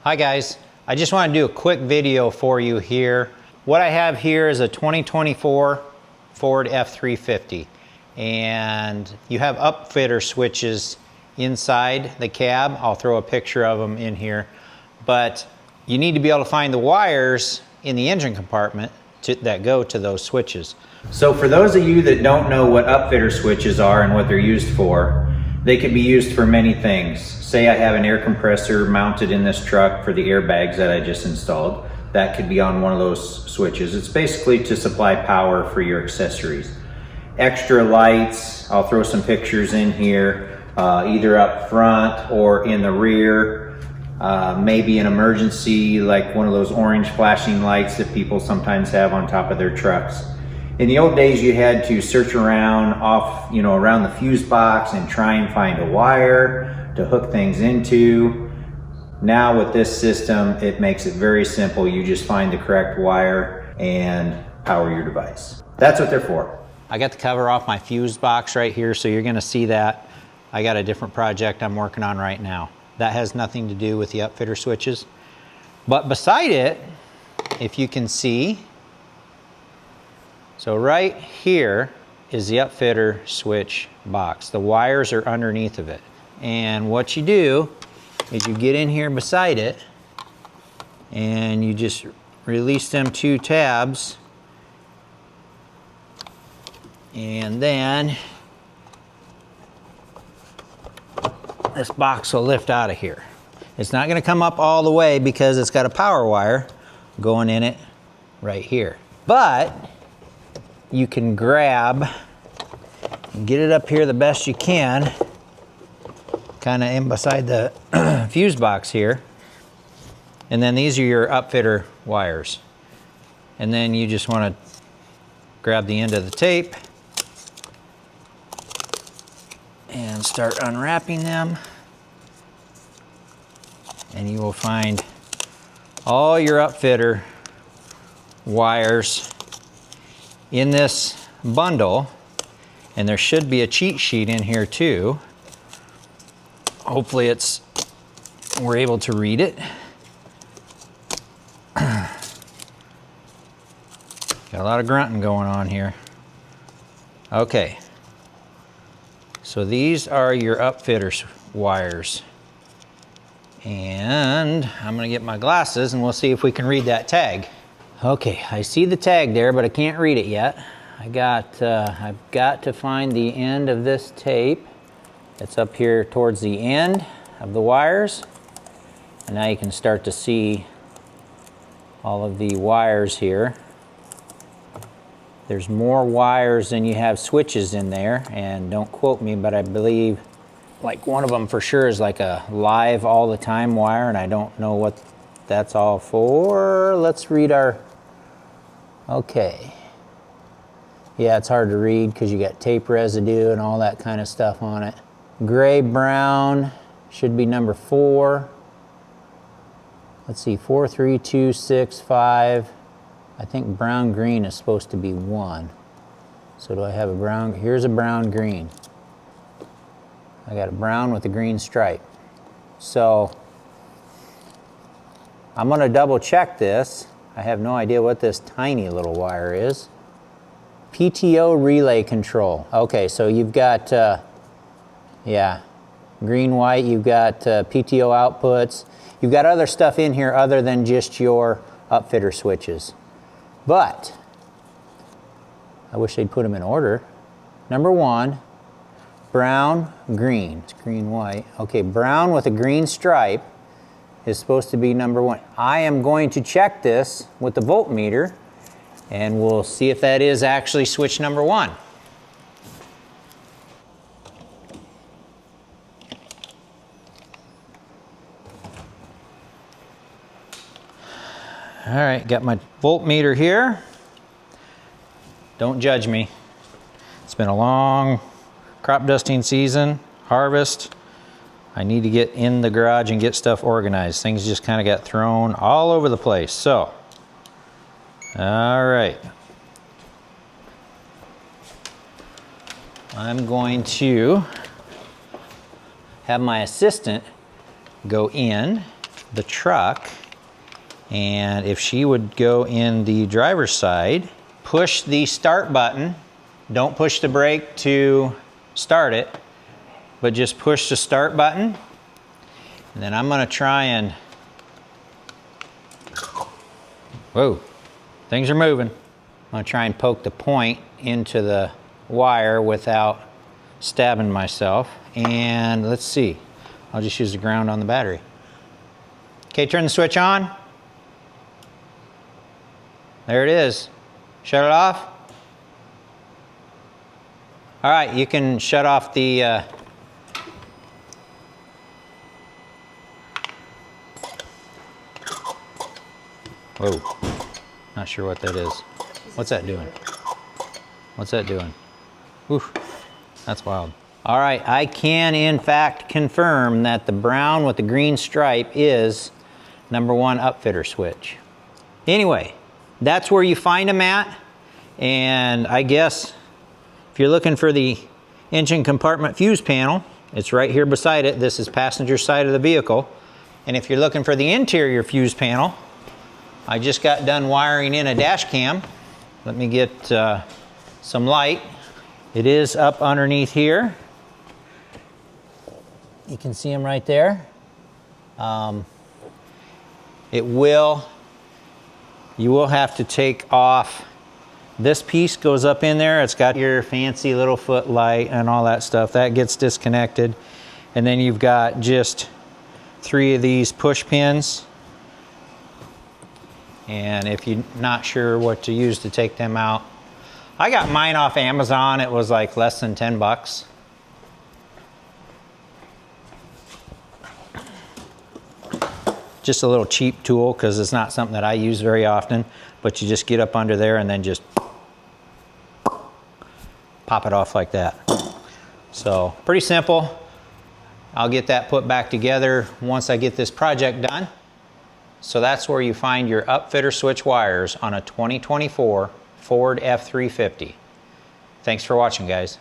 Hi guys, I just want to do a quick video for you here. What I have here is a 2024 Ford F350, and you have upfitter switches inside the cab. I'll throw a picture of them in here, but you need to be able to find the wires in the engine compartment that go to those switches. So for those of you that don't know what upfitter switches are and what they're used for, they can be used for many things. Say I have an air compressor mounted in this truck for the airbags that I just installed. That could be on one of those switches. It's basically to supply power for your accessories. Extra lights, I'll throw some pictures in here, either up front or in the rear. Maybe an emergency, like one of those orange flashing lights that people sometimes have on top of their trucks. In the old days, you had to search around around the fuse box and try and find a wire to hook things into. Now with this system, it makes it very simple. You just find the correct wire and power your device. That's what they're for. I got the cover off my fuse box right here, so you're gonna see that. I got a different project I'm working on right now. That has nothing to do with the upfitter switches. But beside it, if you can see, so right here is the upfitter switch box. The wires are underneath of it. And what you do is you get in here beside it and you just release them two tabs, and then this box will lift out of here. It's not going to come up all the way because it's got a power wire going in it right here. But you can grab and get it up here the best you can, kind of in beside the fuse box here. And then these are your upfitter wires. And then you just want to grab the end of the tape and start unwrapping them. And you will find all your upfitter wires in this bundle, and there should be a cheat sheet in here too. Hopefully we're able to read it. Got a lot of grunting going on here. Okay, so these are your upfitter wires, and I'm gonna get my glasses and we'll see if we can read that tag. Okay, I see the tag there, but I can't read it yet. I've got to find the end of this tape. It's up here towards the end of the wires. And now you can start to see all of the wires here. There's more wires than you have switches in there, and don't quote me, but I believe like one of them for sure is like a live all the time wire, and I don't know what that's all for. Let's read our, okay. Yeah, it's hard to read because you got tape residue and all that kind of stuff on it. Gray brown should be number 4. Let's see, 4, 3, 2, 6, 5. I think brown green is supposed to be 1. So do I have a brown? Here's a brown green. I got a brown with a green stripe. So I'm gonna double check this. I have no idea what this tiny little wire is. PTO relay control. Okay, so you've got, yeah, green, white, you've got PTO outputs. You've got other stuff in here other than just your upfitter switches. But I wish they'd put them in order. Number 1, brown, green. It's green, white. Okay, brown with a green stripe is supposed to be number 1. I am going to check this with the voltmeter, and we'll see if that is actually switch number 1. All right, got my voltmeter here. Don't judge me. It's been a long crop dusting season, harvest. I need to get in the garage and get stuff organized. Things just kind of got thrown all over the place. So, all right. I'm going to have my assistant go in the truck. And if she would go in the driver's side, push the start button. Don't push the brake to start it, but just push the start button. And then I'm gonna try and, whoa, things are moving. I'm gonna try and poke the point into the wire without stabbing myself. And let's see, I'll just use the ground on the battery. Okay, turn the switch on. There it is. Shut it off. All right, you can shut off the whoa, not sure what that is. What's that doing? What's that doing? Oof, that's wild. All right, I can in fact confirm that the brown with the green stripe is #1 upfitter switch. Anyway, that's where you find them at. And I guess if you're looking for the engine compartment fuse panel, it's right here beside it. This is passenger side of the vehicle. And if you're looking for the interior fuse panel, I just got done wiring in a dash cam. Let me get some light. It is up underneath here. You can see them right there. You will have to take off. This piece goes up in there. It's got your fancy little footlight and all that stuff. That gets disconnected. And then you've got just 3 of these push pins. And if you're not sure what to use to take them out, I got mine off Amazon. It was like less than 10 bucks. Just a little cheap tool because it's not something that I use very often, but you just get up under there and then just pop it off like that. So pretty simple. I'll get that put back together once I get this project done. So that's where you find your upfitter switch wires on a 2024 Ford F-350. Thanks for watching, guys.